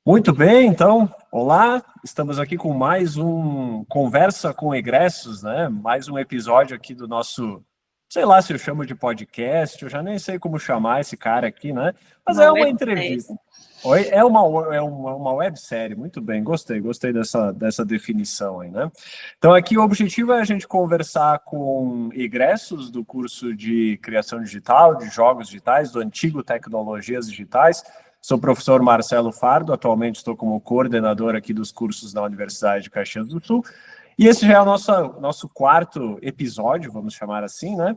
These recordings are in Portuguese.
Muito bem, então, olá, estamos aqui com mais um Conversa com Egressos, né? Mais um episódio aqui do nosso, sei lá se eu chamo de podcast, eu já nem sei como chamar esse cara aqui, né? Mas Uma é uma websérie. entrevista. Oi, é uma websérie, muito bem, gostei dessa definição aí, né? Então aqui o objetivo é a gente conversar com egressos do curso de Criação Digital, de Jogos Digitais, do antigo Tecnologias Digitais. Sou o professor Marcelo Fardo, atualmente estou como coordenador aqui dos cursos da Universidade de Caxias do Sul, e esse já é o nosso quarto episódio, vamos chamar assim, né?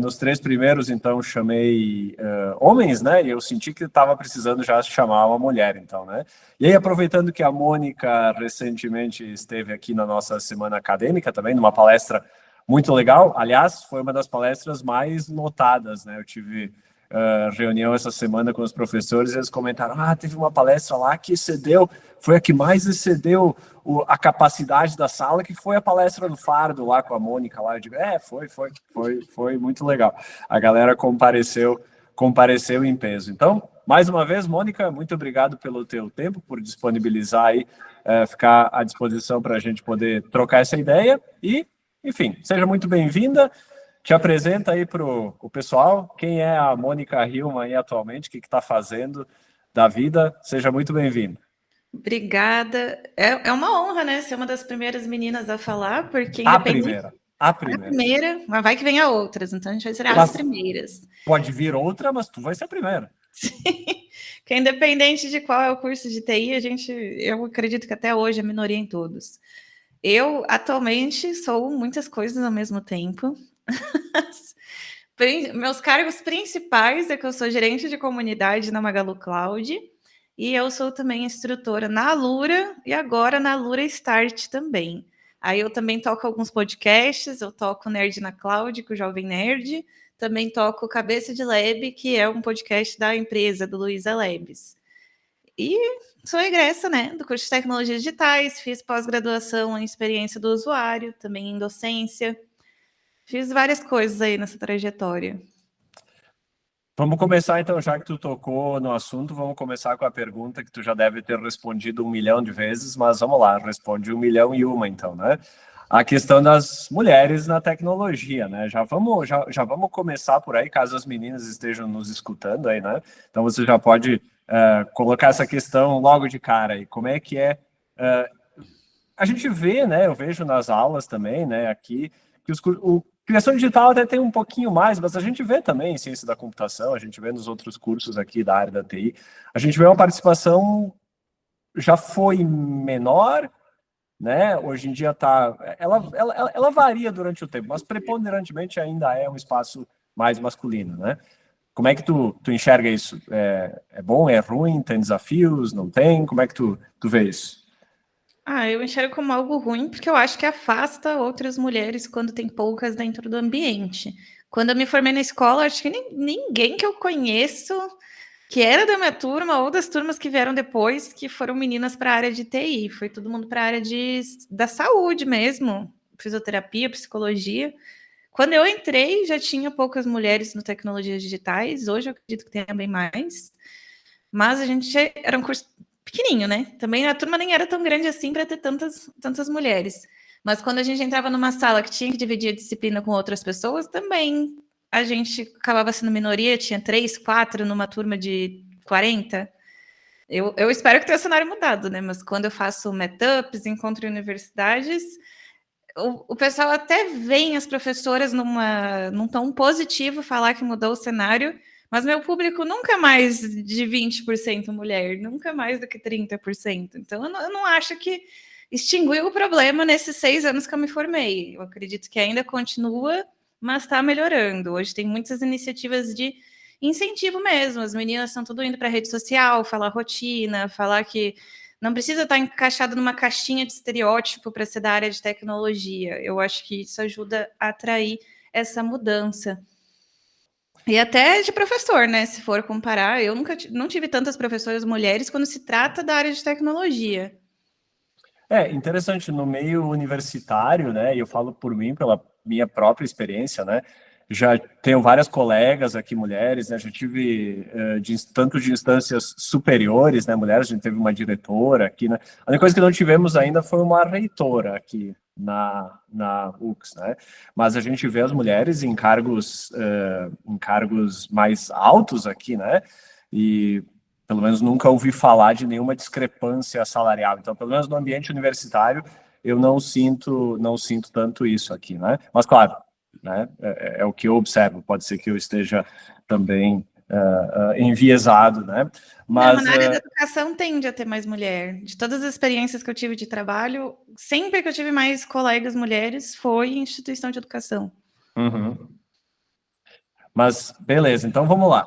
Nos três primeiros, então, chamei homens, né? E eu senti que estava precisando já chamar uma mulher, então, né? E aí, aproveitando que a Mônica recentemente esteve aqui na nossa semana acadêmica também, numa palestra muito legal, aliás, foi uma das palestras mais notadas, né? Eu tive reunião essa semana com os professores e eles comentaram, teve uma palestra lá que excedeu, foi a que mais excedeu a capacidade da sala, que foi a palestra do Fardo lá com a Mônica lá. Eu digo, foi muito legal. A galera compareceu em peso. Então, mais uma vez, Mônica, muito obrigado pelo teu tempo, por disponibilizar aí, ficar à disposição para a gente poder trocar essa ideia e, enfim, seja muito bem-vinda. Te apresenta aí para o pessoal, quem é a Mônica Hillman aí atualmente, o que está fazendo da vida, seja muito bem-vinda. Obrigada. É uma honra, né? Ser uma das primeiras meninas a falar, porque A independente. primeira, a A primeira. primeira, mas vai que venha outras, então a gente vai ser as Mas primeiras. pode vir outra, mas tu vai ser a primeira. Sim. Que independente de qual é o curso de TI, eu acredito que até hoje é minoria em todos. Eu, atualmente, sou muitas coisas ao mesmo tempo. Meus cargos principais é que eu sou gerente de comunidade na Magalu Cloud e eu sou também instrutora na Alura e agora na Alura Start também. Aí eu também toco alguns podcasts, eu toco Nerd na Cloud, com o Jovem Nerd, também toco Cabeça de Lab, que é um podcast da empresa, do Luiza Labs. E sou egressa, né, do curso de Tecnologias Digitais, fiz pós-graduação em experiência do usuário, também em docência, fiz várias coisas aí nessa trajetória. Vamos começar então, já que tu tocou no assunto, vamos começar com a pergunta que tu já deve ter respondido 1 milhão de vezes, mas vamos lá, responde 1 milhão e uma então, né? A questão das mulheres na tecnologia, né? Já vamos começar por aí, caso as meninas estejam nos escutando aí, né? Então você já pode colocar essa questão logo de cara aí. Como é que é? A gente vê, né? Eu vejo nas aulas também, né? Aqui que o criação digital até tem um pouquinho mais, mas a gente vê também em ciência da computação, a gente vê nos outros cursos aqui da área da TI, a gente vê uma participação já foi menor, né? Hoje em dia ela varia durante o tempo, mas preponderantemente ainda é um espaço mais masculino, né? Como é que tu enxerga isso? É bom, é ruim, tem desafios, não tem? Como é que tu vê isso? Eu enxergo como algo ruim, porque eu acho que afasta outras mulheres quando tem poucas dentro do ambiente. Quando eu me formei na escola, acho que ninguém que eu conheço que era da minha turma ou das turmas que vieram depois, que foram meninas para a área de TI. Foi todo mundo para a área da saúde mesmo, fisioterapia, psicologia. Quando eu entrei, já tinha poucas mulheres no tecnologias digitais. Hoje eu acredito que tenha bem mais. Mas a gente era um curso pequenininho, né? Também a turma nem era tão grande assim para ter tantas mulheres. Mas quando a gente entrava numa sala que tinha que dividir a disciplina com outras pessoas, também a gente acabava sendo minoria, tinha 3, 4 numa turma de 40. Eu espero que tenha o cenário mudado, né? Mas quando eu faço meetups, encontro em universidades, o pessoal até vem as professoras num tom positivo falar que mudou o cenário, mas meu público nunca é mais de 20% mulher, nunca mais do que 30%. Então, eu não acho que extinguiu o problema nesses 6 anos que eu me formei. Eu acredito que ainda continua, mas está melhorando. Hoje tem muitas iniciativas de incentivo mesmo. As meninas estão tudo indo para a rede social, falar rotina, falar que não precisa estar encaixado numa caixinha de estereótipo para ser da área de tecnologia. Eu acho que isso ajuda a atrair essa mudança. E até de professor, né? Se for comparar, eu não tive tantas professoras mulheres quando se trata da área de tecnologia. Interessante, no meio universitário, né, e eu falo por mim, pela minha própria experiência, né, Já tenho várias colegas aqui, mulheres, né? Já tive tanto de instâncias superiores, né? Mulheres, a gente teve uma diretora aqui, né? A única coisa que não tivemos ainda foi uma reitora aqui na UX, né? Mas a gente vê as mulheres em cargos mais altos aqui, né? E pelo menos nunca ouvi falar de nenhuma discrepância salarial. Então, pelo menos no ambiente universitário, eu não sinto tanto isso aqui, né? Mas claro, né? É o que eu observo. Pode ser que eu esteja também enviesado, né? Não, Mas na área da educação tende a ter mais mulher. De todas as experiências que eu tive de trabalho, sempre que eu tive mais colegas mulheres foi em instituição de educação. uhum. Mas beleza, então vamos lá.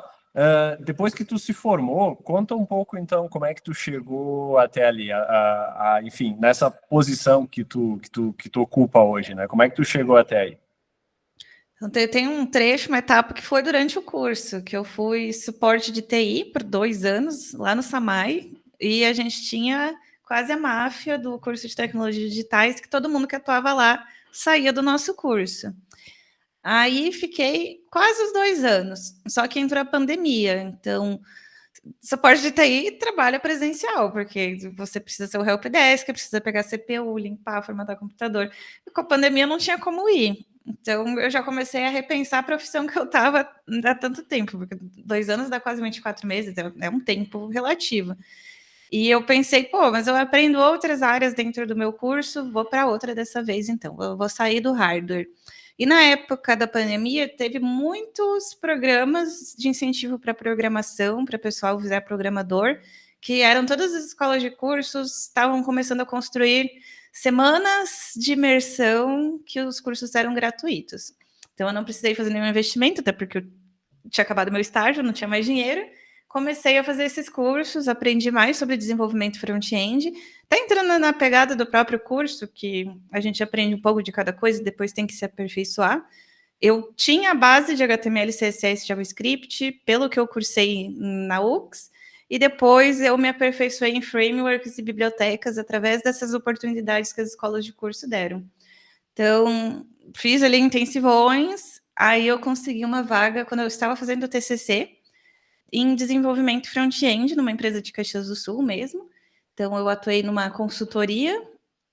Depois que tu se formou, conta um pouco então como é que tu chegou até ali, enfim, nessa posição que tu ocupa hoje, né? Como é que tu chegou até aí? Então, tem um trecho, uma etapa que foi durante o curso, que eu fui suporte de TI por 2 anos, lá no SAMAI, e a gente tinha quase a máfia do curso de tecnologias digitais, que todo mundo que atuava lá saía do nosso curso. Aí fiquei quase os 2 anos, só que entrou a pandemia, então suporte de TI trabalha presencial, porque você precisa ser o helpdesk, precisa pegar CPU, limpar, formatar o computador. E com a pandemia não tinha como ir. Então eu já comecei a repensar a profissão que eu estava há tanto tempo, porque 2 anos dá quase 24 meses, é um tempo relativo. E eu pensei, pô, mas eu aprendo outras áreas dentro do meu curso, vou para outra dessa vez, então, eu vou sair do hardware. E na época da pandemia, teve muitos programas de incentivo para programação, para o pessoal virar programador, que eram todas as escolas de cursos, estavam começando a construir semanas de imersão que os cursos eram gratuitos. Então, eu não precisei fazer nenhum investimento, até porque eu tinha acabado meu estágio, não tinha mais dinheiro. Comecei a fazer esses cursos, aprendi mais sobre desenvolvimento front-end. Está entrando na pegada do próprio curso, que a gente aprende um pouco de cada coisa e depois tem que se aperfeiçoar. Eu tinha a base de HTML, CSS, JavaScript, pelo que eu cursei na UX, e depois eu me aperfeiçoei em frameworks e bibliotecas através dessas oportunidades que as escolas de curso deram. Então, fiz ali intensivões, aí eu consegui uma vaga quando eu estava fazendo o TCC, em desenvolvimento front-end, numa empresa de Caxias do Sul mesmo. Então, eu atuei numa consultoria,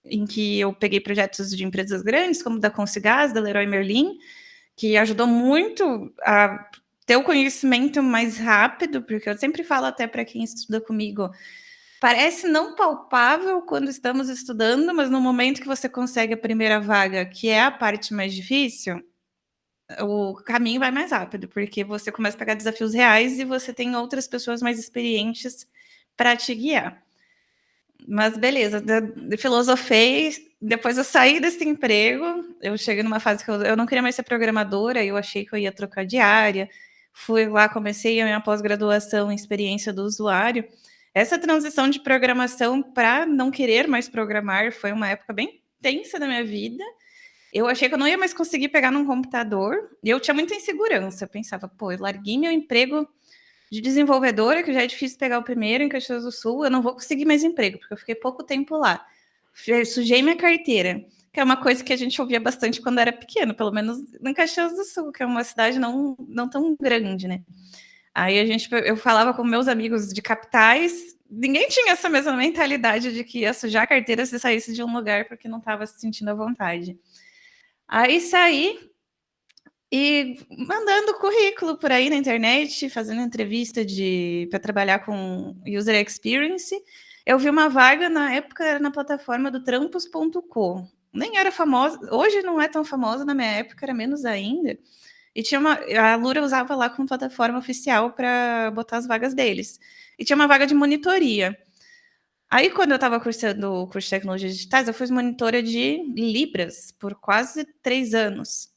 em que eu peguei projetos de empresas grandes, como da Consigás, da Leroy Merlin, que ajudou muito a ter o conhecimento mais rápido, porque eu sempre falo até para quem estuda comigo, parece não palpável quando estamos estudando, mas no momento que você consegue a primeira vaga, que é a parte mais difícil, o caminho vai mais rápido, porque você começa a pegar desafios reais e você tem outras pessoas mais experientes para te guiar. Mas beleza, filosofei, depois eu saí desse emprego, eu cheguei numa fase que eu não queria mais ser programadora, eu achei que eu ia trocar de área, fui lá, comecei a minha pós-graduação em experiência do usuário. Essa transição de programação para não querer mais programar foi uma época bem tensa da minha vida. Eu achei que eu não ia mais conseguir pegar num computador, e eu tinha muita insegurança. Eu pensava, pô, eu larguei meu emprego de desenvolvedora, que já é difícil pegar o primeiro em Caxias do Sul, eu não vou conseguir mais emprego, porque eu fiquei pouco tempo lá. Sujei minha carteira, que é uma coisa que a gente ouvia bastante quando era pequeno, pelo menos em Caxias do Sul, que é uma cidade não tão grande, né? Aí eu falava com meus amigos de capitais, ninguém tinha essa mesma mentalidade de que ia sujar a carteira se saísse de um lugar porque não estava se sentindo à vontade. Aí saí e mandando currículo por aí na internet, fazendo entrevista para trabalhar com user experience. Eu vi uma vaga, na época era na plataforma do trampos.com. Nem era famosa, hoje não é tão famosa, na minha época era menos ainda. E tinha a Lura usava lá como plataforma oficial para botar as vagas deles. E tinha uma vaga de monitoria. Aí, quando eu estava cursando o curso de tecnologias digitais, eu fui monitora de Libras por quase 3 anos,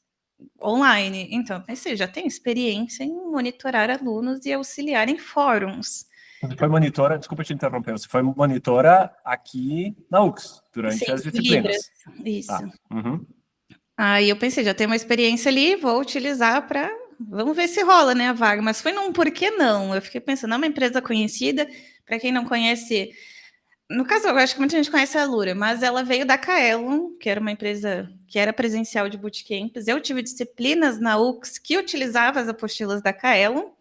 online. Então, eu pensei, já tenho experiência em monitorar alunos e auxiliar em fóruns. Você foi monitora, desculpa te interromper, você foi monitora aqui na UX, durante Sim, as Libras, disciplinas. isso. Tá. Uhum. Aí eu pensei, já tenho uma experiência ali, vou utilizar para... Vamos ver se rola, né, a vaga. Mas foi num por que não? Eu fiquei pensando, é uma empresa conhecida, para quem não conhece... No caso, eu acho que muita gente conhece a Alura, mas ela veio da Kaelon, que era uma empresa que era presencial de bootcamps. Eu tive disciplinas na UX que utilizava as apostilas da Kaelon.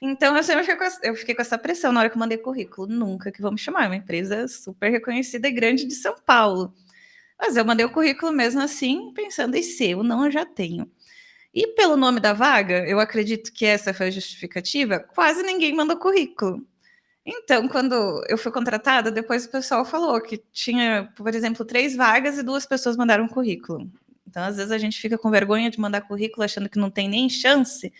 Então, eu fiquei com essa pressão na hora que eu mandei currículo. Nunca que vão me chamar, é uma empresa super reconhecida e grande de São Paulo. Mas eu mandei o currículo mesmo assim, pensando em ser, o não eu já tenho. E pelo nome da vaga, eu acredito que essa foi a justificativa, quase ninguém mandou currículo. Então, quando eu fui contratada, depois o pessoal falou que tinha, por exemplo, 3 vagas e 2 pessoas mandaram currículo. Então, às vezes a gente fica com vergonha de mandar currículo achando que não tem nem chance.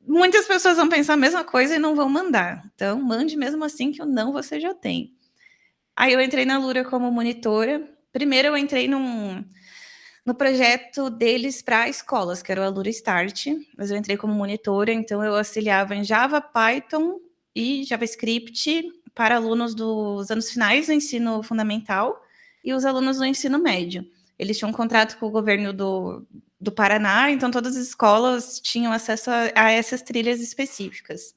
Muitas pessoas vão pensar a mesma coisa e não vão mandar. Então, mande mesmo assim que o não você já tem. Aí eu entrei na Lura como monitora. Primeiro eu entrei no projeto deles para escolas, que era o Alura Start, mas eu entrei como monitora, então eu auxiliava em Java, Python e JavaScript para alunos dos anos finais do ensino fundamental e os alunos do ensino médio. Eles tinham um contrato com o governo do Paraná, então todas as escolas tinham acesso a essas trilhas específicas.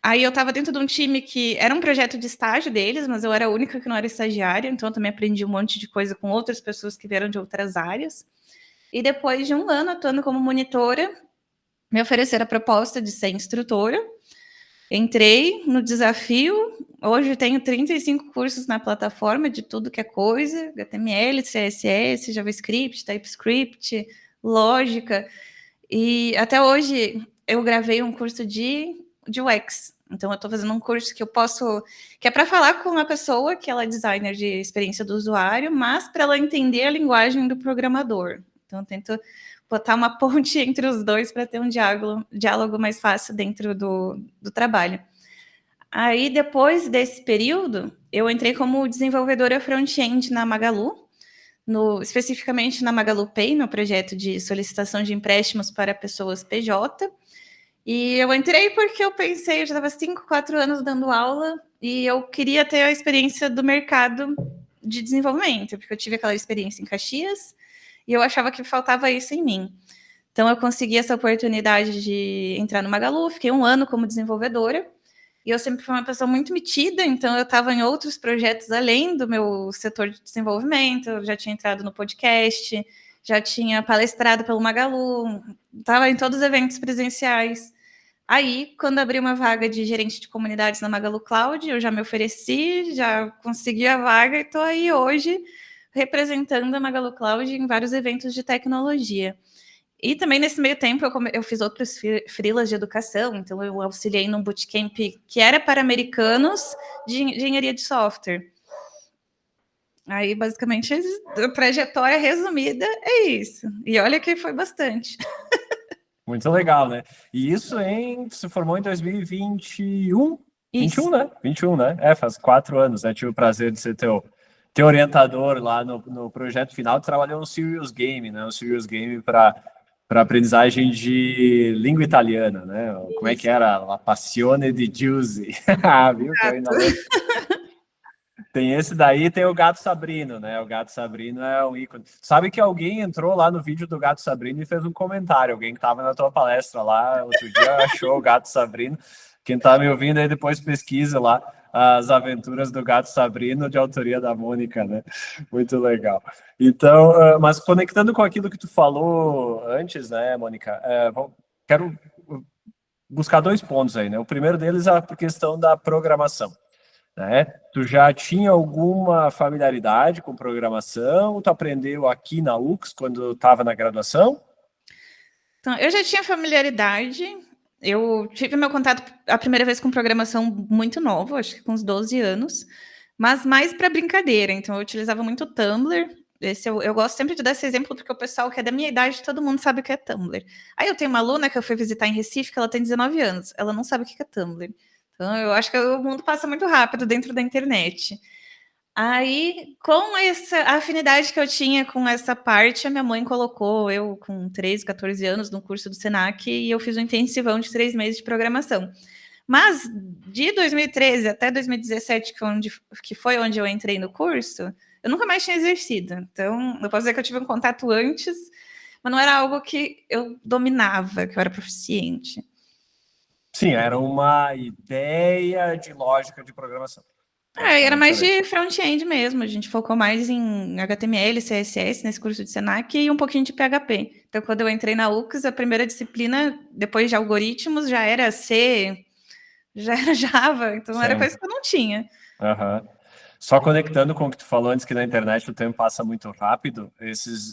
Aí eu estava dentro de um time que era um projeto de estágio deles, mas eu era a única que não era estagiária, então eu também aprendi um monte de coisa com outras pessoas que vieram de outras áreas. E depois de um ano atuando como monitora, me ofereceram a proposta de ser instrutora. Entrei no desafio, hoje tenho 35 cursos na plataforma de tudo que é coisa, HTML, CSS, JavaScript, TypeScript, lógica. E até hoje eu gravei um curso de UX. Então, eu estou fazendo um curso que eu posso, que é para falar com uma pessoa que ela é designer de experiência do usuário, mas para ela entender a linguagem do programador. Então, eu tento botar uma ponte entre os dois para ter um diálogo mais fácil dentro do trabalho. Aí, depois desse período, eu entrei como desenvolvedora front-end na Magalu, especificamente na Magalu Pay, no projeto de solicitação de empréstimos para pessoas PJ. E eu entrei porque eu pensei, eu já estava 5, 4 anos dando aula e eu queria ter a experiência do mercado de desenvolvimento, porque eu tive aquela experiência em Caxias e eu achava que faltava isso em mim. Então, eu consegui essa oportunidade de entrar no Magalu, fiquei 1 ano como desenvolvedora, e eu sempre fui uma pessoa muito metida, então eu estava em outros projetos além do meu setor de desenvolvimento, eu já tinha entrado no podcast, já tinha palestrado pelo Magalu, estava em todos os eventos presenciais. Aí, quando abri uma vaga de gerente de comunidades na Magalu Cloud, eu já me ofereci, já consegui a vaga e estou aí hoje representando a Magalu Cloud em vários eventos de tecnologia. E também nesse meio tempo eu fiz outros freelas de educação, então eu auxiliei num bootcamp que era para americanos de engenharia de software. Aí, basicamente, a trajetória resumida é isso. E olha que foi bastante. Muito legal, né? E isso se formou em 2021? Isso. 21, né? 21, né? Faz 4 anos, né? Tive o prazer de ser teu orientador lá no projeto final. Tu trabalhou no Serious Game, né? O Serious Game para aprendizagem de língua italiana, né? Como é que era? La passione di Giuse. Viu que eu ainda lembro. Tem esse daí, tem o Gato Sabrino, né? O Gato Sabrino é um ícone. Sabe que alguém entrou lá no vídeo do Gato Sabrino e fez um comentário. Alguém que estava na tua palestra lá outro dia achou o Gato Sabrino. Quem tá me ouvindo aí depois pesquisa lá as aventuras do Gato Sabrino, de autoria da Mônica, né? Muito legal. Então, mas conectando com aquilo que tu falou antes, né, Mônica? Quero buscar 2 pontos aí, né? O primeiro deles é a questão da programação. Né? Tu já tinha alguma familiaridade com programação? Tu aprendeu aqui na UX quando estava na graduação? Então, eu já tinha familiaridade. Eu tive meu contato a primeira vez com programação muito nova, acho que com uns 12 anos, mas mais para brincadeira. Então, eu utilizava muito o Tumblr. Eu gosto sempre de dar esse exemplo, porque o pessoal que é da minha idade, todo mundo sabe o que é Tumblr. Aí eu tenho uma aluna que eu fui visitar em Recife, que ela tem 19 anos. Ela não sabe o que é Tumblr. Então, eu acho que o mundo passa muito rápido dentro da internet. Aí, com essa afinidade que eu tinha com essa parte, a minha mãe colocou eu com 13, 14 anos no curso do Senac e eu fiz um intensivão de 3 meses de programação. Mas de 2013 até 2017, que foi onde eu entrei no curso, eu nunca mais tinha exercido. Então, eu posso dizer que eu tive um contato antes, mas não era algo que eu dominava, que eu era proficiente. Sim, era uma ideia de lógica de programação. Era Praticamente mais era isso. de front-end mesmo. A gente focou mais em HTML, CSS nesse curso de Senac e um pouquinho de PHP. Então, quando eu entrei na UX, a primeira disciplina, depois de algoritmos, já era C, já era Java. Então, era Sim. coisa que eu não tinha. Aham. Só conectando com o que tu falou antes, que na internet o tempo passa muito rápido,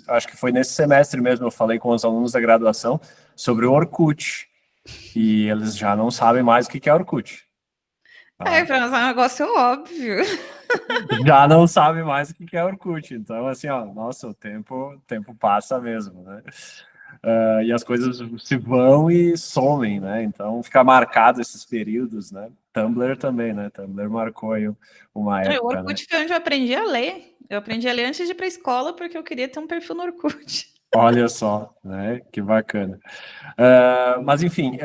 acho que foi nesse semestre mesmo, eu falei com os alunos da graduação sobre o Orkut, e eles já não sabem mais o que é Orkut. Tá? Para nós é um negócio óbvio. Já não sabem mais o que é Orkut. Então, assim, ó, nossa, o tempo passa mesmo, né? E as coisas se vão e somem, né? Então, fica marcado esses períodos, né? Tumblr também, né? Tumblr marcou aí uma O época, né? Orkut foi onde eu aprendi a ler. Eu aprendi a ler antes de ir para a escola, porque eu queria ter um perfil no Orkut. Olha só, né? Que bacana. Mas enfim,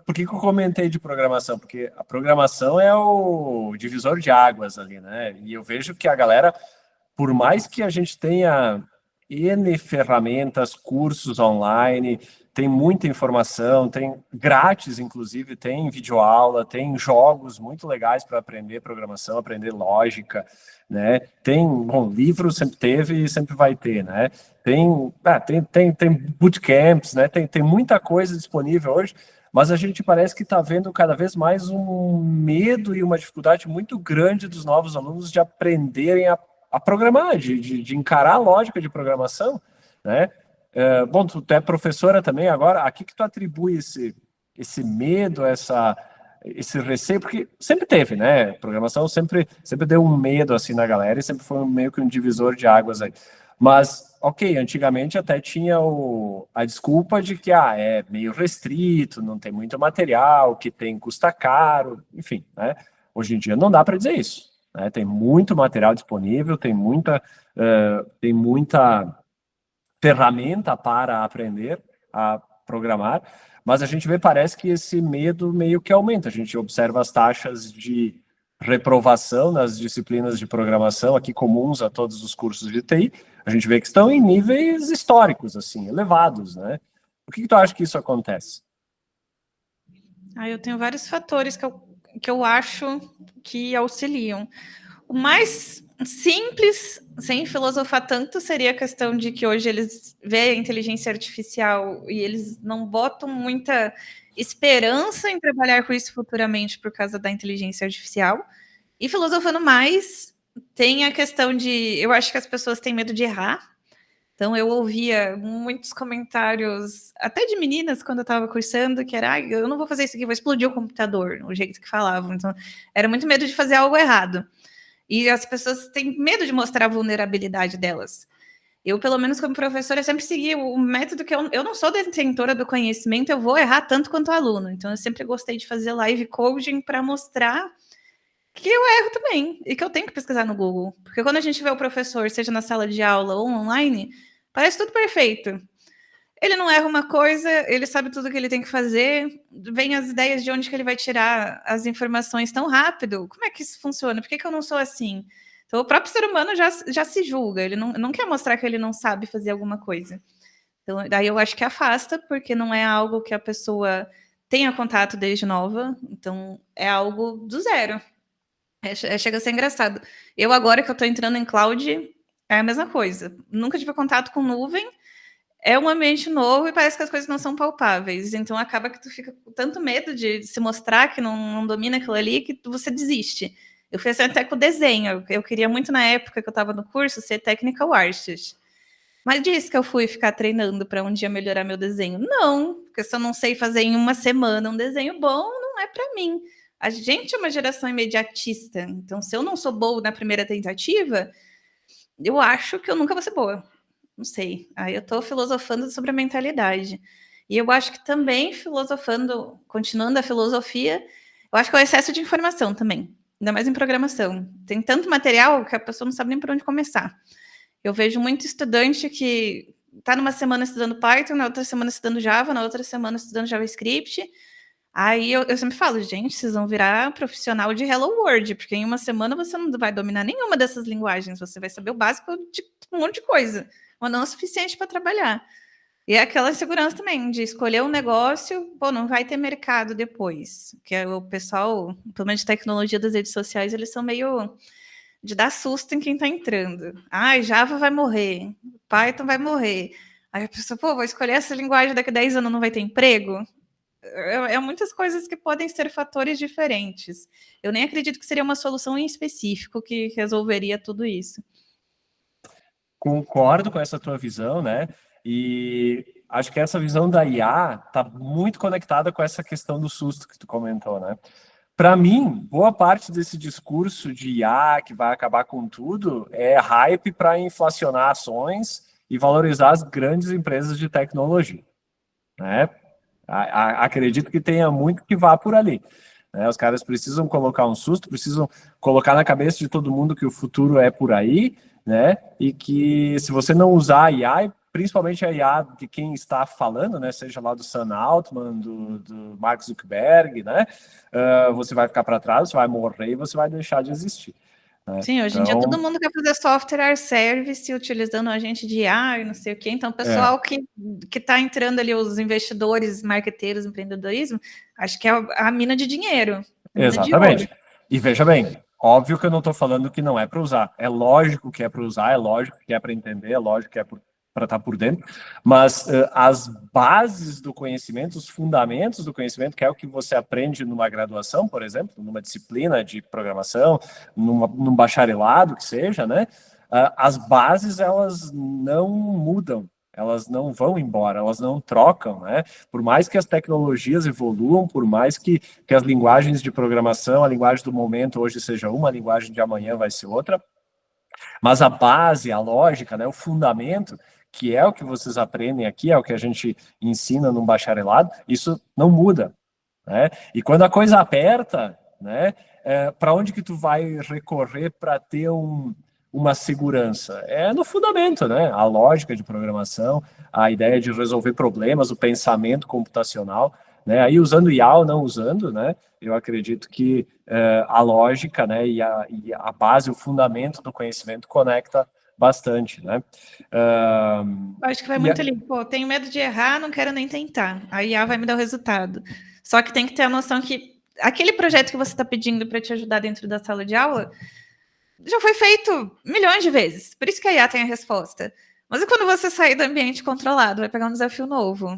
por que eu comentei de programação? Porque a programação é o divisor de águas ali, né? E eu vejo que a galera, por mais que a gente tenha N ferramentas, cursos online, tem muita informação, tem grátis, inclusive, tem videoaula, tem jogos muito legais para aprender programação, aprender lógica, né? Tem, bom, livro sempre teve e sempre vai ter, né? Tem bootcamps, né? Tem muita coisa disponível hoje, mas a gente parece que está vendo cada vez mais um medo e uma dificuldade muito grande dos novos alunos de aprenderem a programar, de encarar a lógica de programação, né? Bom, tu é professora também agora, a que tu atribui esse medo, esse receio? Porque sempre teve, né? Programação sempre deu um medo assim na galera e sempre foi meio que um divisor de águas aí. Mas, ok, antigamente até tinha a desculpa de que é meio restrito, não tem muito material, que custa caro, enfim, né? Hoje em dia não dá para dizer isso, né? Tem muito material disponível, tem muita ferramenta para aprender a programar, mas a gente vê, parece que esse medo meio que aumenta. A gente observa as taxas de reprovação nas disciplinas de programação aqui comuns a todos os cursos de TI, a gente vê que estão em níveis históricos, assim, elevados, né? Por que tu acha que isso acontece? Eu tenho vários fatores que eu acho que auxiliam. O mais simples, sem filosofar tanto, seria a questão de que hoje eles veem a inteligência artificial e eles não botam muita esperança em trabalhar com isso futuramente por causa da inteligência artificial. E filosofando mais, tem a questão de. Eu acho que as pessoas têm medo de errar. Então, eu ouvia muitos comentários, até de meninas, quando eu estava cursando, que era, eu não vou fazer isso aqui, vou explodir o computador, o jeito que falavam. Então, era muito medo de fazer algo errado. E as pessoas têm medo de mostrar a vulnerabilidade delas. Eu, pelo menos como professora, sempre segui o método que eu não sou detentora do conhecimento, eu vou errar tanto quanto o aluno. Então, eu sempre gostei de fazer live coding para mostrar que eu erro também e que eu tenho que pesquisar no Google. Porque quando a gente vê o professor, seja na sala de aula ou online, parece tudo perfeito. Ele não erra uma coisa, ele sabe tudo que ele tem que fazer, vem as ideias de onde que ele vai tirar as informações tão rápido. Como é que isso funciona? Por que eu não sou assim? Então, o próprio ser humano já se julga, ele não quer mostrar que ele não sabe fazer alguma coisa. Então, daí eu acho que afasta, porque não é algo que a pessoa tenha contato desde nova, então é algo do zero. Chega a ser engraçado. Eu, agora que eu estou entrando em cloud, é a mesma coisa. Nunca tive contato com nuvem, é um ambiente novo e parece que as coisas não são palpáveis. Então acaba que tu fica com tanto medo de se mostrar que não domina aquilo ali que você desiste. Eu fiz assim até com o desenho. Eu queria muito, na época que eu estava no curso, ser technical artist. Mas disse que eu fui ficar treinando para um dia melhorar meu desenho. Não, porque se eu não sei fazer em uma semana um desenho bom, não é para mim. A gente é uma geração imediatista. Então, se eu não sou boa na primeira tentativa, eu acho que eu nunca vou ser boa. Não sei. Aí eu estou filosofando sobre a mentalidade. E eu acho que também filosofando, continuando a filosofia, eu acho que é o excesso de informação também. Ainda mais em programação. Tem tanto material que a pessoa não sabe nem por onde começar. Eu vejo muito estudante que está numa semana estudando Python, na outra semana estudando Java, na outra semana estudando JavaScript. Aí eu sempre falo, gente, vocês vão virar profissional de Hello World, porque em uma semana você não vai dominar nenhuma dessas linguagens, você vai saber o básico de um monte de coisa, mas não o suficiente para trabalhar. E é aquela insegurança também de escolher um negócio, pô, não vai ter mercado depois. Que é o pessoal, pelo menos de tecnologia das redes sociais, eles são meio de dar susto em quem está entrando. Ai, Java vai morrer, Python vai morrer. Aí a pessoa, pô, vou escolher essa linguagem, daqui a 10 anos não vai ter emprego? É muitas coisas que podem ser fatores diferentes. Eu nem acredito que seria uma solução em específico que resolveria tudo isso. Concordo com essa tua visão, né? E acho que essa visão da IA está muito conectada com essa questão do susto que tu comentou, né? Para mim, boa parte desse discurso de IA que vai acabar com tudo é hype para inflacionar ações e valorizar as grandes empresas de tecnologia, né? Acredito que tenha muito que vá por ali, né? Os caras precisam colocar um susto, precisam colocar na cabeça de todo mundo que o futuro é por aí, né? E que se você não usar a IA, principalmente a IA de quem está falando, né? Seja lá do Sam Altman, do Mark Zuckerberg, né? Você vai ficar para trás, você vai morrer e você vai deixar de existir, né? Sim, hoje em dia todo Então, mundo quer fazer software as service utilizando agente de IA e não sei o quê. Então, o pessoal que está entrando ali, os investidores, marqueteiros, empreendedorismo, acho que é a mina de dinheiro, a mina de ouro. exatamente. E veja bem, óbvio que eu não estou falando que não é para usar. É lógico que é para usar, é lógico que é para entender, é lógico que é para estar por dentro, mas as bases do conhecimento, os fundamentos do conhecimento, que é o que você aprende numa graduação, por exemplo, numa disciplina de programação, num bacharelado, que seja, né? As bases, elas não mudam. Elas não vão embora, elas não trocam, né? Por mais que as tecnologias evoluam, por mais que as linguagens de programação, a linguagem do momento hoje seja uma, a linguagem de amanhã vai ser outra, mas a base, a lógica, né, o fundamento, que é o que vocês aprendem aqui, é o que a gente ensina num bacharelado, isso não muda, né? E quando a coisa aperta, né, para onde que tu vai recorrer para ter uma segurança? É no fundamento, né? A lógica de programação, a ideia de resolver problemas, o pensamento computacional, né? Aí usando IA ou não usando, né? Eu acredito que a lógica, né, e a base, o fundamento do conhecimento conecta bastante, né? Acho que vai muito ali. Pô, tenho medo de errar, não quero nem tentar. A IA vai me dar o resultado. Só que tem que ter a noção que aquele projeto que você está pedindo para te ajudar dentro da sala de aula já foi feito milhões de vezes. Por isso que a IA tem a resposta. Mas e quando você sair do ambiente controlado, vai pegar um desafio novo?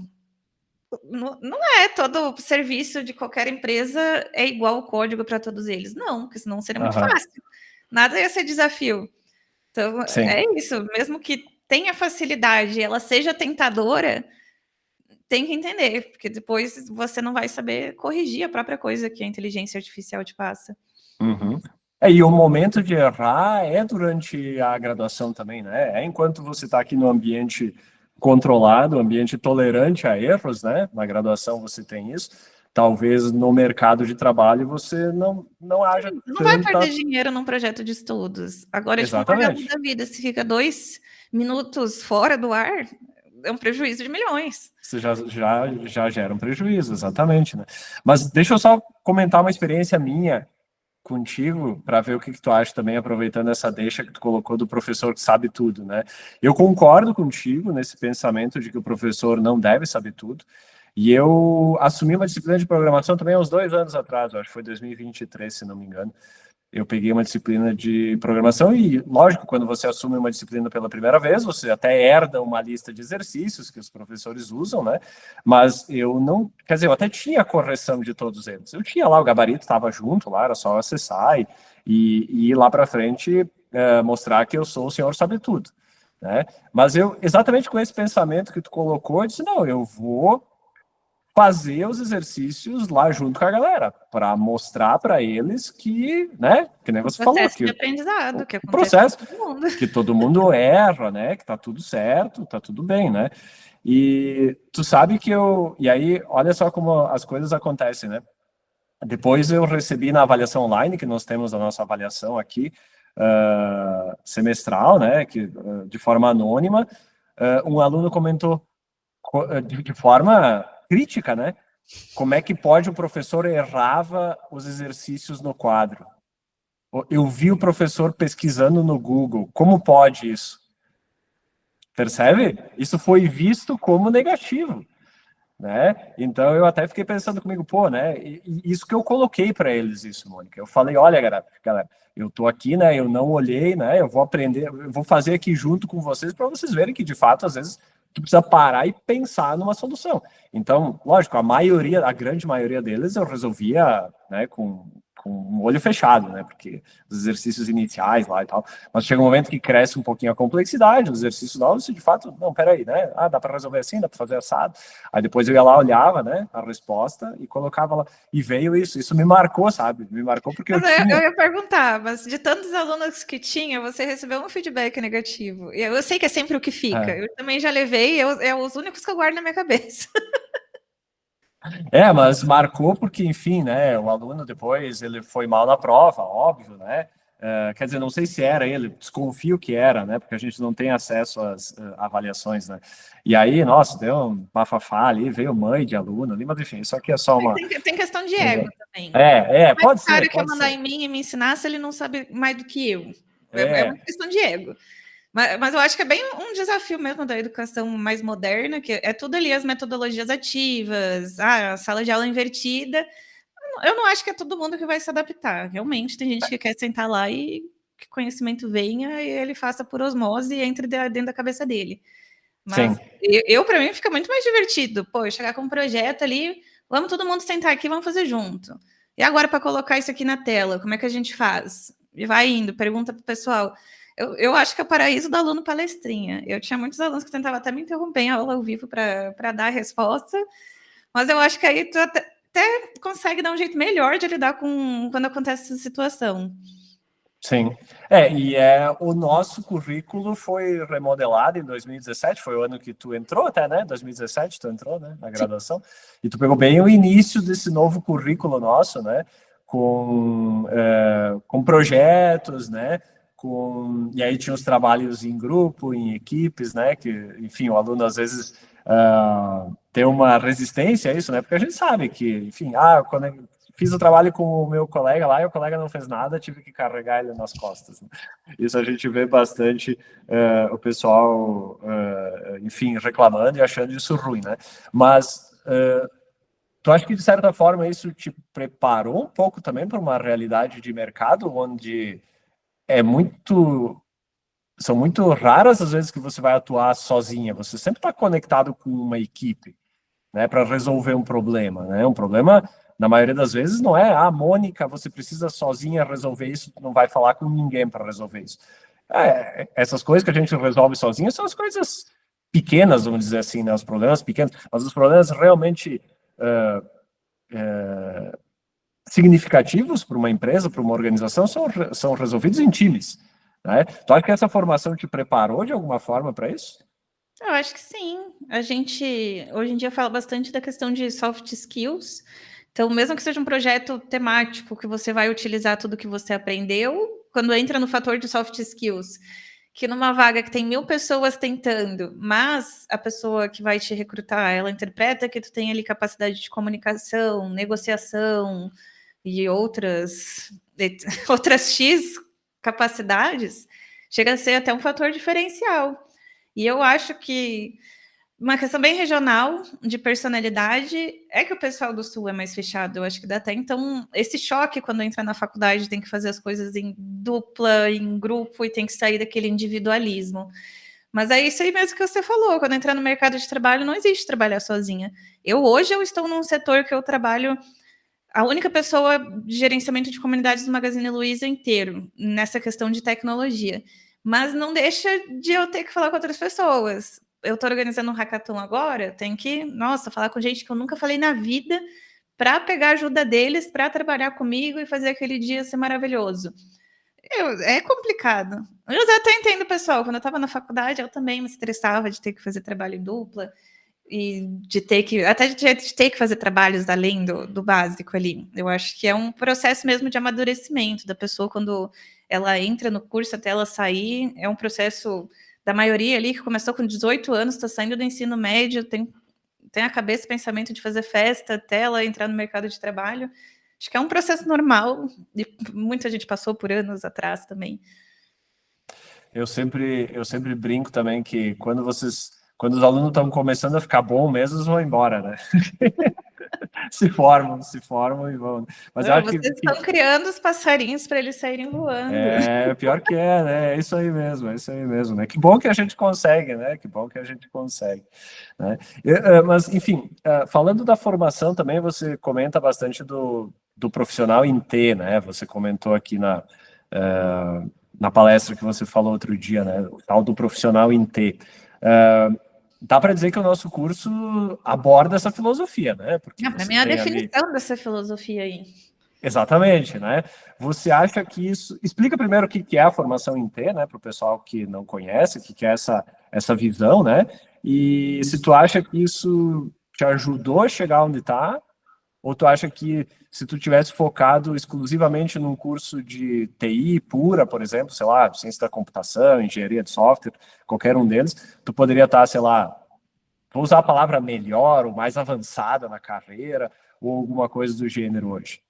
Não é todo serviço de qualquer empresa é igual o código para todos eles. Não, porque senão seria muito fácil. Nada ia ser desafio. Então, Sim. é isso. Mesmo que tenha facilidade, ela seja tentadora, tem que entender, porque depois você não vai saber corrigir a própria coisa que a inteligência artificial te passa. Uhum. E o momento de errar é durante a graduação também, né? É enquanto você está aqui no ambiente controlado, ambiente tolerante a erros, né? Na graduação você tem isso. Talvez no mercado de trabalho você não haja Não vai tanta... perder dinheiro num projeto de estudos. Agora, tipo, um Exatamente. da vida, se fica 2 minutos fora do ar, é um prejuízo de milhões. Você já gera um prejuízo, exatamente, né? Mas deixa eu só comentar uma experiência minha contigo para ver o que tu acha também, aproveitando essa deixa que tu colocou do professor que sabe tudo, né? Eu concordo contigo nesse pensamento de que o professor não deve saber tudo, e eu assumi uma disciplina de programação também há uns 2 anos atrás, acho que foi 2023, se não me engano. Eu peguei uma disciplina de programação e, lógico, quando você assume uma disciplina pela primeira vez, você até herda uma lista de exercícios que os professores usam, né? Mas eu não, quer dizer, eu até tinha a correção de todos eles. Eu tinha lá, o gabarito estava junto lá, era só acessar e ir lá para frente mostrar que eu sou o senhor sabe tudo, né? Mas eu, exatamente com esse pensamento que tu colocou, eu disse, não, eu vou fazer os exercícios lá junto com a galera, para mostrar para eles que, né, que nem você falou, Processo que de aprendizado, que o acontece processo, com todo mundo. que todo mundo erra, né, que tá tudo certo, tá tudo bem, né, e tu sabe que e aí, olha só como as coisas acontecem, né, depois eu recebi na avaliação online, que nós temos a nossa avaliação aqui, semestral, né, que, de forma anônima, um aluno comentou de forma crítica, né? Como é que pode o professor errava os exercícios no quadro? Eu vi o professor pesquisando no Google. Como pode isso? Percebe? Isso foi visto como negativo, né? Então eu até fiquei pensando comigo, pô, né? E isso que eu coloquei para eles, isso, Mônica. Eu falei, olha, galera, eu tô aqui, né? Eu não olhei, né? Eu vou aprender, eu vou fazer aqui junto com vocês para vocês verem que de fato às vezes tu precisa parar e pensar numa solução. Então, lógico, a grande maioria deles eu resolvia, né? Com um olho fechado, né? Porque os exercícios iniciais lá e tal. Mas chega um momento que cresce um pouquinho a complexidade, os exercícios novos, e de fato, não, peraí, né? Ah, dá para resolver assim, dá para fazer assado. Aí depois eu ia lá, olhava, né, a resposta e colocava lá. E veio isso. Isso me marcou, sabe? Me marcou porque eu Mas eu tinha. ia perguntar, mas de tantos alunos que tinha, você recebeu um feedback negativo. E eu sei que é sempre o que fica. É, Eu também já levei, é os únicos que eu guardo na minha cabeça. mas marcou porque, enfim, né, o aluno depois ele foi mal na prova, óbvio, né? Quer dizer, não sei se era ele, desconfio que era, né? Porque a gente não tem acesso às avaliações, né? E aí, nossa, deu um bafafá ali, veio mãe de aluno ali, mas enfim, isso aqui é só uma. Tem questão de ego também. É, Como é que pode o cara ser, quer pode mandar ser. em mim e me ensinar se ele não sabe mais do que eu? É uma É, questão de ego. Mas eu acho que é bem um desafio mesmo da educação mais moderna, que é tudo ali as metodologias ativas, a sala de aula invertida. Eu não acho que é todo mundo que vai se adaptar. Realmente, tem gente que quer sentar lá e que conhecimento venha e ele faça por osmose e entre dentro da cabeça dele. Mas sim, para mim, fica muito mais divertido. Pô, eu chegar com um projeto ali, vamos todo mundo sentar aqui, vamos fazer junto. E agora, para colocar isso aqui na tela, como é que a gente faz? E vai indo, pergunta para o pessoal. Eu acho que é o paraíso do aluno palestrinha. Eu tinha muitos alunos que tentavam até me interromper em aula ao vivo para dar a resposta, mas eu acho que aí tu até consegue dar um jeito melhor de lidar com quando acontece essa situação. sim. O nosso currículo foi remodelado em 2017, foi o ano que tu entrou até, né? 2017 tu entrou, né, na Sim. graduação. E tu pegou bem o início desse novo currículo nosso, né? Com projetos, né? E aí tinha os trabalhos em grupo, em equipes, né? Que, enfim, o aluno às vezes tem uma resistência a isso, né? Porque a gente sabe que, enfim, quando fiz o trabalho com o meu colega lá e o colega não fez nada, tive que carregar ele nas costas, né? Isso a gente vê bastante o pessoal, enfim, reclamando e achando isso ruim, né? Mas tu acha que, de certa forma, isso te preparou um pouco também para uma realidade de mercado onde é muito. São muito raras as vezes que você vai atuar sozinha, você sempre está conectado com uma equipe, né, para resolver um problema, né? Um problema, na maioria das vezes, não é, Mônica, você precisa sozinha resolver isso, não vai falar com ninguém para resolver isso. Essas coisas que a gente resolve sozinha são as coisas pequenas, vamos dizer assim, né? Os problemas pequenos, mas os problemas realmente significativos para uma empresa, para uma organização, são resolvidos em times, né? Tu acha que essa formação te preparou de alguma forma para isso? Eu acho que sim. A gente hoje em dia fala bastante da questão de soft skills. Então, mesmo que seja um projeto temático que você vai utilizar tudo que você aprendeu, quando entra no fator de soft skills, que numa vaga que tem 1.000 pessoas tentando, mas a pessoa que vai te recrutar, ela interpreta que tu tem ali capacidade de comunicação, negociação e outras X capacidades, chega a ser até um fator diferencial. E eu acho que uma questão bem regional de personalidade é que o pessoal do Sul é mais fechado. Eu acho que dá até então esse choque quando entra na faculdade, tem que fazer as coisas em dupla, em grupo e tem que sair daquele individualismo. Mas é isso aí mesmo que você falou. Quando entrar no mercado de trabalho, não existe trabalhar sozinha. Hoje eu estou num setor que eu trabalho a única pessoa de gerenciamento de comunidades do Magazine Luiza inteiro, nessa questão de tecnologia. Mas não deixa de eu ter que falar com outras pessoas. Eu estou organizando um hackathon agora, tem que, nossa, falar com gente que eu nunca falei na vida para pegar a ajuda deles, para trabalhar comigo e fazer aquele dia ser maravilhoso. É complicado. Eu até entendo, pessoal. Quando eu estava na faculdade, eu também me estressava de ter que fazer trabalho em dupla e de ter que até de ter que fazer trabalhos além do básico ali. Eu acho que é um processo mesmo de amadurecimento da pessoa quando ela entra no curso até ela sair, é um processo da maioria ali que começou com 18 anos, está saindo do ensino médio, tem a cabeça e pensamento de fazer festa até ela entrar no mercado de trabalho. Acho que é um processo normal e muita gente passou por anos atrás também. Eu sempre brinco também que quando os alunos estão começando a ficar bom mesmo, eles vão embora, né? Se formam e vão. Mas eu acho Vocês estão criando os passarinhos para eles saírem voando. pior que é, né? É isso aí mesmo, né? Que bom que a gente consegue, né? Que bom que a gente consegue, né? Mas, enfim, falando da formação também, você comenta bastante do profissional em T, né? Você comentou aqui na palestra que você falou outro dia, né? O tal do profissional em T. Dá para dizer que o nosso curso aborda essa filosofia, né? Porque Para você mim, é a tem ali. definição dessa filosofia aí. Exatamente, né? Você acha que isso. Explica primeiro o que é a formação em T, né? Para o pessoal que não conhece, o que é essa visão, né? E se tu acha que isso te ajudou a chegar onde está, ou tu acha que se tu tivesse focado exclusivamente num curso de TI pura, por exemplo, sei lá, ciência da computação, engenharia de software, qualquer um deles, tu poderia estar, sei lá, vou usar a palavra melhor ou mais avançada na carreira, ou alguma coisa do gênero hoje?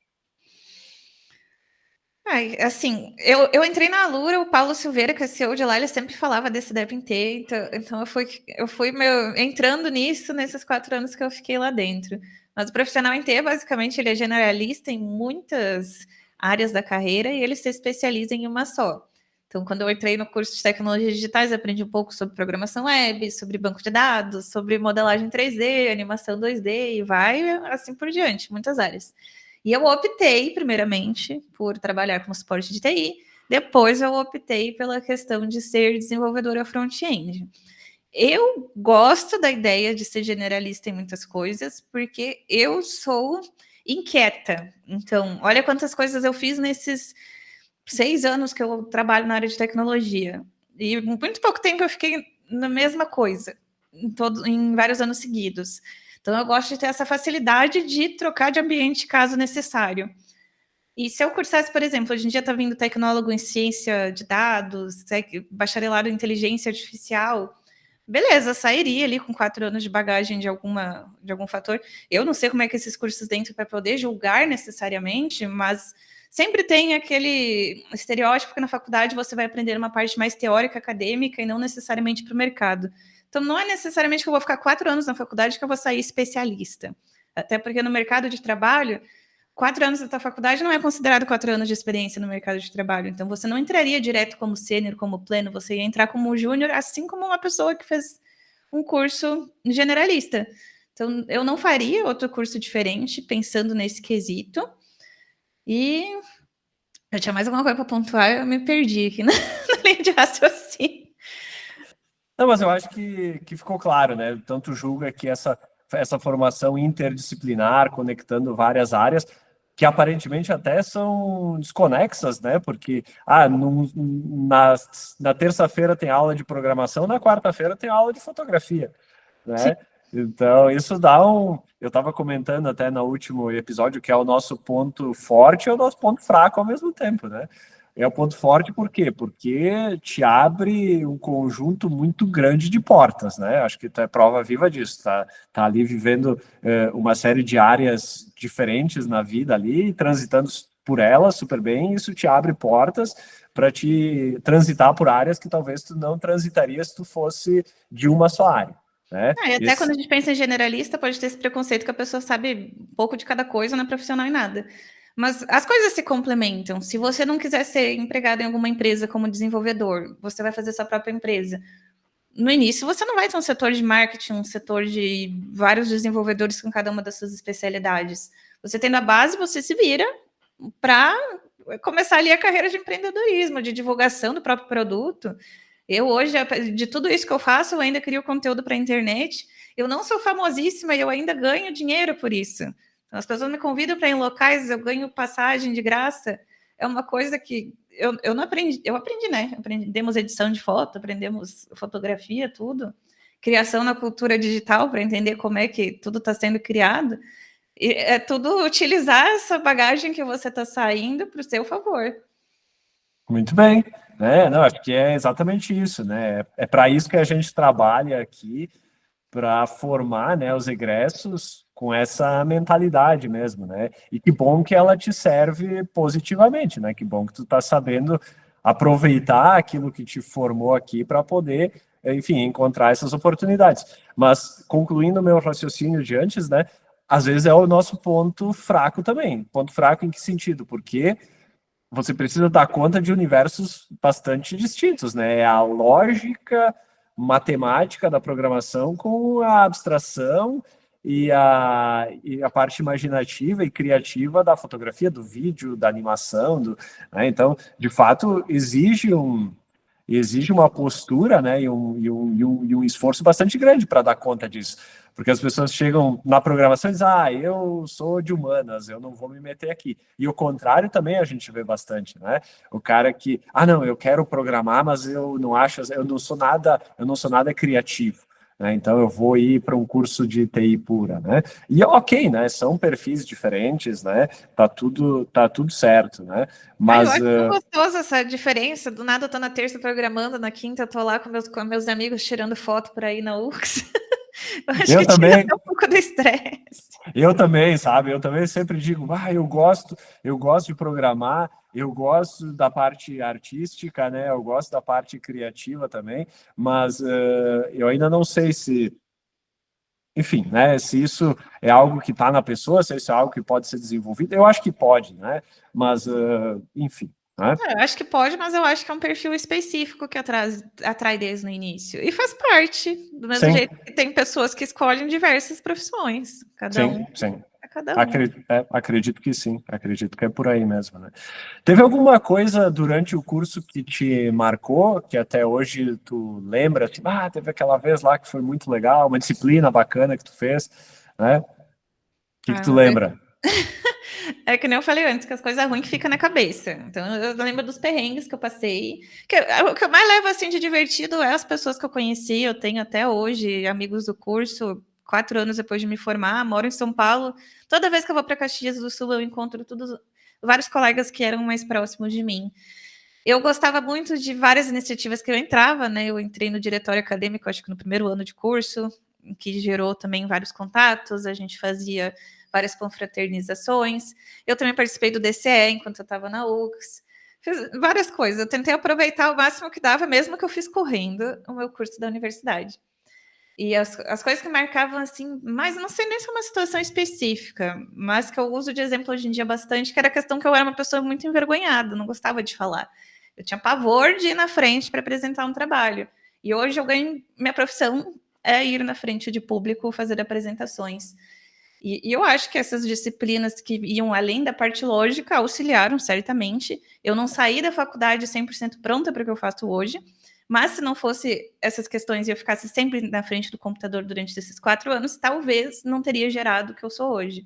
Ai, assim, eu entrei na Alura, o Paulo Silveira, que é CEO de lá, ele sempre falava desse Devem ter, então eu fui entrando nisso nesses 4 anos que eu fiquei lá dentro. Mas o profissional em T, basicamente, ele é generalista em muitas áreas da carreira e ele se especializa em uma só. Então, quando eu entrei no curso de tecnologias digitais, eu aprendi um pouco sobre programação web, sobre banco de dados, sobre modelagem 3D, animação 2D e vai assim por diante, muitas áreas. E eu optei, primeiramente, por trabalhar com suporte de TI, depois eu optei pela questão de ser desenvolvedora front-end. Eu gosto da ideia de ser generalista em muitas coisas, porque eu sou inquieta. Então, olha quantas coisas eu fiz nesses 6 anos que eu trabalho na área de tecnologia. E muito pouco tempo eu fiquei na mesma coisa, em vários anos seguidos. Então, eu gosto de ter essa facilidade de trocar de ambiente caso necessário. E se eu cursasse, por exemplo, hoje em dia está vindo tecnólogo em ciência de dados, bacharelado em inteligência artificial, beleza, sairia ali com 4 anos de bagagem de algum fator. Eu não sei como é que esses cursos dentro para poder julgar necessariamente, mas sempre tem aquele estereótipo que na faculdade você vai aprender uma parte mais teórica, acadêmica e não necessariamente para o mercado. Então, não é necessariamente que eu vou ficar 4 anos na faculdade que eu vou sair especialista. Até porque no mercado de trabalho, 4 anos da tua faculdade não é considerado 4 anos de experiência no mercado de trabalho. Então, você não entraria direto como sênior, como pleno, você ia entrar como júnior, assim como uma pessoa que fez um curso generalista. Então, eu não faria outro curso diferente, pensando nesse quesito. E eu tinha mais alguma coisa para pontuar, eu me perdi aqui na linha de raciocínio. Não, mas eu acho que ficou claro, né? Tanto julga que essa formação interdisciplinar, conectando várias áreas, que aparentemente até são desconexas, né? Porque na terça-feira tem aula de programação, na quarta-feira tem aula de fotografia, Sim. né? Então, isso dá um. Eu estava comentando até no último episódio que é o nosso ponto forte e o nosso ponto fraco ao mesmo tempo, né? É o ponto forte por quê? Porque te abre um conjunto muito grande de portas, né? Acho que tu é prova viva disso, tá ali vivendo uma série de áreas diferentes na vida ali, transitando por elas super bem, isso te abre portas para te transitar por áreas que talvez tu não transitaria se tu fosse de uma só área, né? E até quando a gente pensa em generalista, pode ter esse preconceito que a pessoa sabe um pouco de cada coisa, não é profissional em nada. Mas as coisas se complementam. Se você não quiser ser empregado em alguma empresa como desenvolvedor, você vai fazer sua própria empresa. No início, você não vai ter um setor de marketing, um setor de vários desenvolvedores com cada uma das suas especialidades. Você tendo a base, você se vira para começar ali a carreira de empreendedorismo, de divulgação do próprio produto. Eu hoje, de tudo isso que eu faço, eu ainda crio conteúdo para a internet. Eu não sou famosíssima e eu ainda ganho dinheiro por isso. Então, as pessoas me convidam para ir em locais, eu ganho passagem de graça. É uma coisa que eu não aprendi. Eu aprendi, né? Aprendemos edição de foto, aprendemos fotografia, tudo. Criação na cultura digital, para entender como é que tudo está sendo criado. E é tudo utilizar essa bagagem que você está saindo para o seu favor. Muito bem, né? Não, acho que é exatamente isso, né? É para isso que a gente trabalha aqui, para formar, né, os egressos com essa mentalidade mesmo, né? E que bom que ela te serve positivamente, né? Que bom que tu tá sabendo aproveitar aquilo que te formou aqui para poder, enfim, encontrar essas oportunidades. Mas, concluindo o meu raciocínio de antes, né, às vezes é o nosso ponto fraco também. Ponto fraco em que sentido? Porque você precisa dar conta de universos bastante distintos, né? É a lógica matemática da programação com a abstração e a parte imaginativa e criativa da fotografia, do vídeo, da animação, né? Então, de fato, exige uma postura, né, e um esforço bastante grande para dar conta disso. Porque as pessoas chegam na programação e dizem, eu sou de humanas, eu não vou me meter aqui. E o contrário também a gente vê bastante, né? O cara que, não, eu quero programar, mas eu não sou nada criativo. Né? Então eu vou ir para um curso de TI pura, né? E ok, né? São perfis diferentes, né? Tá tudo certo, né? Eu Mas acho tão gostoso essa diferença. Do nada eu tô na terça programando, na quinta eu tô lá com meus amigos tirando foto por aí na UX. Eu acho eu que tira também. até um pouco do estresse. Eu também, sabe? Eu também sempre digo, eu gosto de programar, eu gosto da parte artística, né? Eu gosto da parte criativa também, mas eu ainda não sei se, enfim, né? Se isso é algo que está na pessoa, se isso é algo que pode ser desenvolvido. Eu acho que pode, né? Mas, enfim, né? Eu acho que pode, mas eu acho que é um perfil específico que atrai desde no início. E faz parte, do mesmo Sim, jeito que tem pessoas que escolhem diversas profissões. Cada um sim. é cada um. Acredito que sim, acredito que é por aí mesmo, né? Teve alguma coisa durante o curso que te marcou, que até hoje tu lembra, tipo, teve aquela vez lá que foi muito legal, uma disciplina bacana que tu fez, né? O que tu Ah, lembra? é que nem eu falei antes, que as coisas ruins que ficam na cabeça. Então, eu lembro dos perrengues que eu passei. O que eu mais levo assim de divertido é as pessoas que eu conheci. Eu tenho até hoje amigos do curso, 4 anos depois de me formar, moro em São Paulo. Toda vez que eu vou para Caxias do Sul, eu encontro vários colegas que eram mais próximos de mim. Eu gostava muito de várias iniciativas que eu entrava, né? Eu entrei no diretório acadêmico, acho que no primeiro ano de curso, que gerou também vários contatos. A gente fazia várias confraternizações. Eu também participei do DCE enquanto eu estava na UX. Fiz várias coisas. Eu tentei aproveitar o máximo que dava, mesmo que eu fiz correndo o meu curso da universidade. E as coisas que marcavam, assim, mas não sei nem se é uma situação específica, mas que eu uso de exemplo hoje em dia bastante, que era a questão que eu era uma pessoa muito envergonhada, não gostava de falar. Eu tinha pavor de ir na frente para apresentar um trabalho. E hoje eu ganho, minha profissão é ir na frente de público, fazer apresentações. E eu acho que essas disciplinas que iam além da parte lógica auxiliaram, certamente. Eu não saí da faculdade 100% pronta para o que eu faço hoje, mas se não fosse essas questões e eu ficasse sempre na frente do computador durante esses 4 anos, talvez não teria gerado o que eu sou hoje.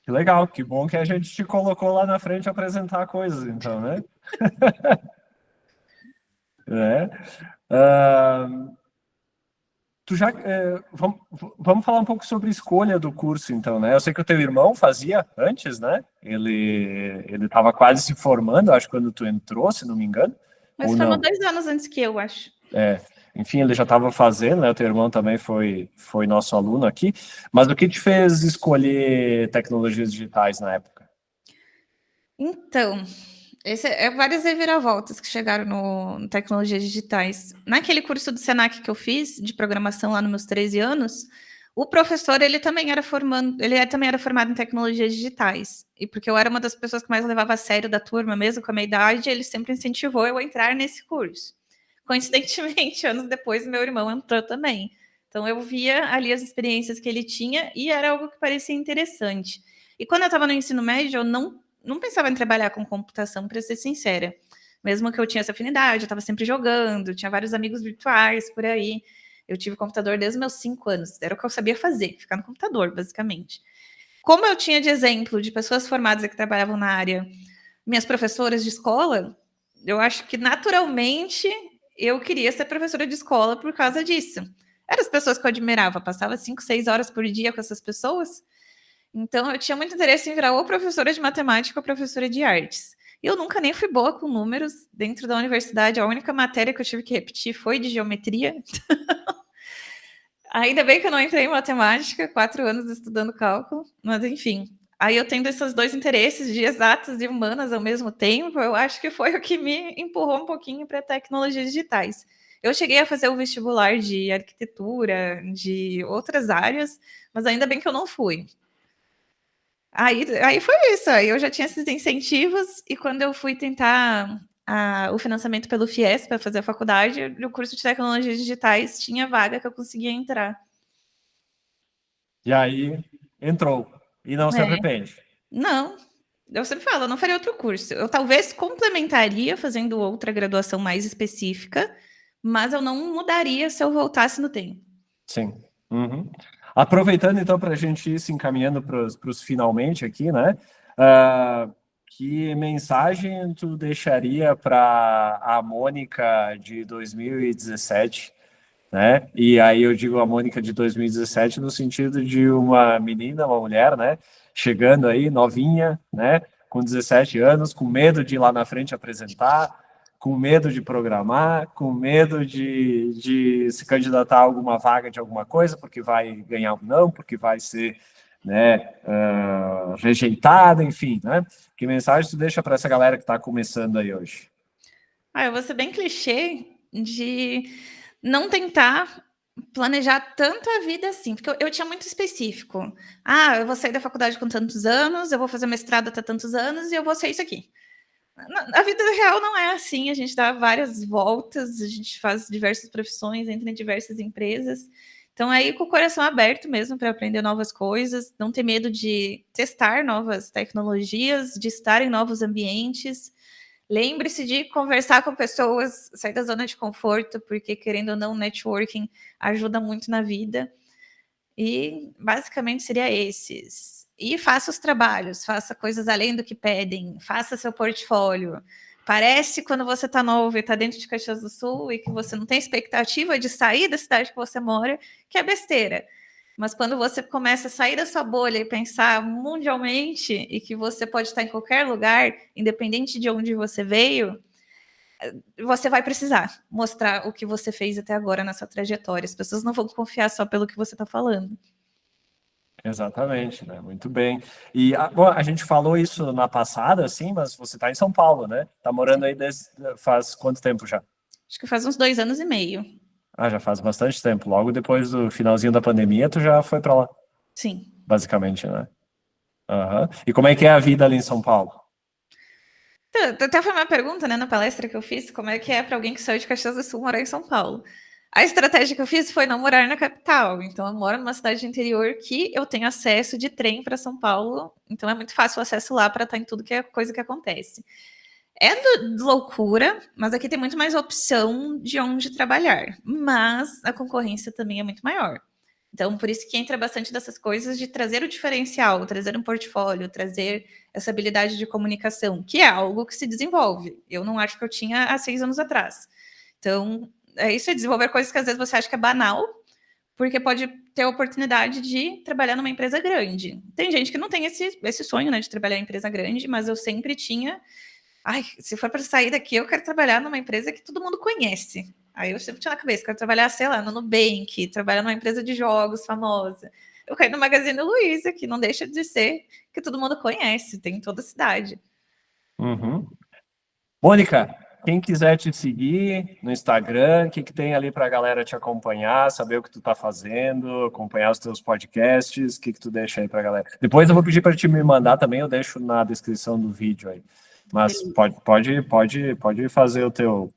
Que legal, que bom que a gente te colocou lá na frente a apresentar coisas, então, né? É. Tu já, vamos falar um pouco sobre a escolha do curso, então, né? Eu sei que o teu irmão fazia antes, né? Ele estava quase se formando, acho, quando tu entrou, se não me engano, Mas ou formou não. 2 anos antes que eu, acho. Enfim, ele já estava fazendo, né? O teu irmão também foi nosso aluno aqui. Mas o que te fez escolher tecnologias digitais na época? Então, esse várias reviravoltas que chegaram no tecnologias digitais. Naquele curso do Senac que eu fiz de programação lá nos meus 13 anos, o professor ele também era formado em tecnologias digitais. E porque eu era uma das pessoas que mais levava a sério da turma, mesmo com a minha idade, ele sempre incentivou eu a entrar nesse curso. Coincidentemente, anos depois, meu irmão entrou também. Então eu via ali as experiências que ele tinha e era algo que parecia interessante. E quando eu estava no ensino médio, eu não pensava em trabalhar com computação, para ser sincera. Mesmo que eu tinha essa afinidade, eu estava sempre jogando, tinha vários amigos virtuais por aí. Eu tive computador desde os meus 5 anos, era o que eu sabia fazer, ficar no computador, basicamente. Como eu tinha de exemplo de pessoas formadas que trabalhavam na área, minhas professoras de escola, eu acho que naturalmente eu queria ser professora de escola por causa disso. Eram as pessoas que eu admirava, passava 5, 6 horas por dia com essas pessoas, então, eu tinha muito interesse em virar ou professora de matemática ou professora de artes. E eu nunca nem fui boa com números dentro da universidade. A única matéria que eu tive que repetir foi de geometria. Ainda bem que eu não entrei em matemática, 4 anos estudando cálculo. Mas, enfim, Aí eu tendo esses dois interesses de exatas e humanas ao mesmo tempo, eu acho que foi o que me empurrou um pouquinho para tecnologias digitais. Eu cheguei a fazer o vestibular de arquitetura, de outras áreas, mas ainda bem que eu não fui. Aí foi isso, aí eu já tinha esses incentivos, e quando eu fui tentar o financiamento pelo FIES para fazer a faculdade, o curso de tecnologias digitais tinha vaga que eu conseguia entrar. E aí entrou. E não se É. arrepende. Não, eu sempre falo, eu não faria outro curso. Eu talvez complementaria fazendo outra graduação mais específica, mas eu não mudaria se eu voltasse no tempo. Sim. Uhum. Aproveitando, então, para a gente ir se encaminhando para os finalmente aqui, né? Ah, que mensagem tu deixaria para a Mônica de 2017, né? E aí eu digo a Mônica de 2017 no sentido de uma menina, uma mulher, né? Chegando aí, novinha, né? Com 17 anos, com medo de ir lá na frente apresentar, com medo de programar, com medo de se candidatar a alguma vaga de alguma coisa, porque vai ganhar um não, porque vai ser, né, rejeitada, enfim, né? Que mensagem tu deixa para essa galera que está começando aí hoje? Eu vou ser bem clichê de não tentar planejar tanto a vida assim, porque eu tinha muito específico. Eu vou sair da faculdade com tantos anos, eu vou fazer mestrado até tantos anos e eu vou ser isso aqui. A vida real não é assim, a gente dá várias voltas, a gente faz diversas profissões, entra em diversas empresas. Então, aí com o coração aberto mesmo para aprender novas coisas, não ter medo de testar novas tecnologias, de estar em novos ambientes. Lembre-se de conversar com pessoas, sair da zona de conforto, porque querendo ou não, networking ajuda muito na vida. E basicamente seria esses. E faça os trabalhos, faça coisas além do que pedem, faça seu portfólio. Parece quando você está novo e está dentro de Caxias do Sul e que você não tem expectativa de sair da cidade que você mora, que é besteira. Mas quando você começa a sair da sua bolha e pensar mundialmente e que você pode estar em qualquer lugar, independente de onde você veio, você vai precisar mostrar o que você fez até agora na sua trajetória. As pessoas não vão confiar só pelo que você está falando. Exatamente, né? Muito bem. E bom, a gente falou isso na passada, assim, mas você está em São Paulo, né? Tá morando aí faz quanto tempo já? Acho que faz uns 2 anos e meio. Já faz bastante tempo. Logo depois do finalzinho da pandemia, tu já foi para lá, Sim. basicamente, né? Aham. E como é que é a vida ali em São Paulo? Até foi uma pergunta, né, na palestra que eu fiz, como é que é para alguém que saiu de Caxias do Sul morar em São Paulo. A estratégia que eu fiz foi não morar na capital. Então, eu moro numa cidade interior que eu tenho acesso de trem para São Paulo. Então, é muito fácil o acesso lá para estar em tudo que é coisa que acontece. É loucura, mas aqui tem muito mais opção de onde trabalhar. Mas a concorrência também é muito maior. Então, por isso que entra bastante dessas coisas de trazer o diferencial, trazer um portfólio, trazer essa habilidade de comunicação, que é algo que se desenvolve. Eu não acho que eu tinha há 6 anos atrás. Então, é isso, é desenvolver coisas que às vezes você acha que é banal, porque pode ter a oportunidade de trabalhar numa empresa grande. Tem gente que não tem esse sonho, né, de trabalhar em empresa grande, mas eu sempre tinha. Se for para sair daqui, eu quero trabalhar numa empresa que todo mundo conhece. Aí eu sempre tinha na cabeça, quero trabalhar, sei lá, no Nubank, trabalhar numa empresa de jogos famosa. Eu caí no Magazine Luiza, que não deixa de ser que todo mundo conhece, tem em toda a cidade. Uhum. Mônica, quem quiser te seguir no Instagram, o que tem ali para a galera te acompanhar, saber o que tu está fazendo, acompanhar os teus podcasts, o que tu deixa aí para a galera? Depois eu vou pedir para te me mandar também, eu deixo na descrição do vídeo aí. Mas pode fazer o teu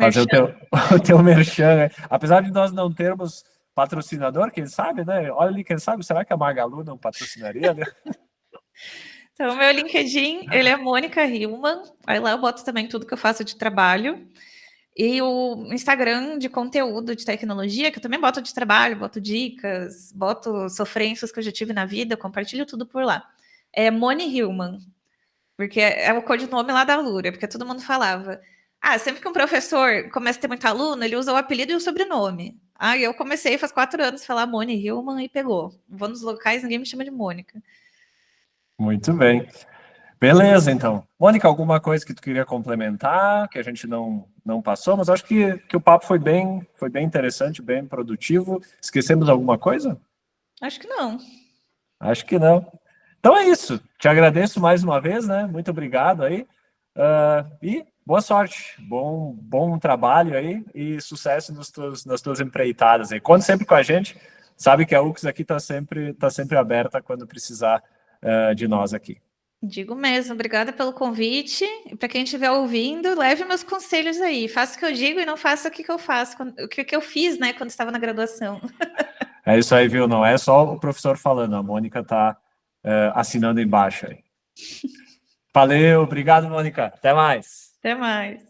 fazer o teu merchan, né? Apesar de nós não termos patrocinador, quem sabe, né? Olha ali, quem sabe, será que a Magalu não patrocinaria, né? Então, meu LinkedIn, ele é Mônica Hillman. Aí lá eu boto também tudo que eu faço de trabalho. E o Instagram de conteúdo de tecnologia, que eu também boto de trabalho, boto dicas, boto sofrências que eu já tive na vida, compartilho tudo por lá. É Moni Hillman, porque é o codinome lá da Lura, porque todo mundo falava. Sempre que um professor começa a ter muito aluno, ele usa o apelido e o sobrenome. Eu comecei faz 4 anos a falar Moni Hillman e pegou. Vou nos locais, ninguém me chama de Mônica. Muito bem. Beleza, então. Mônica, alguma coisa que tu queria complementar, que a gente não passou, mas acho que o papo foi bem interessante, bem produtivo. Esquecemos alguma coisa? Acho que não. Acho que não. Então é isso. Te agradeço mais uma vez, né? Muito obrigado aí. E boa sorte, bom trabalho aí e sucesso nas tuas empreitadas aí. Conte sempre com a gente. Sabe que a UX aqui tá sempre aberta quando precisar de nós aqui. Digo mesmo, obrigada pelo convite. E para quem estiver ouvindo, leve meus conselhos aí. Faça o que eu digo e não faça o que eu faço, o que eu fiz, né, quando estava na graduação. É isso aí, viu? Não é só o professor falando, a Mônica tá assinando embaixo aí. Valeu, obrigado, Mônica. Até mais. Até mais.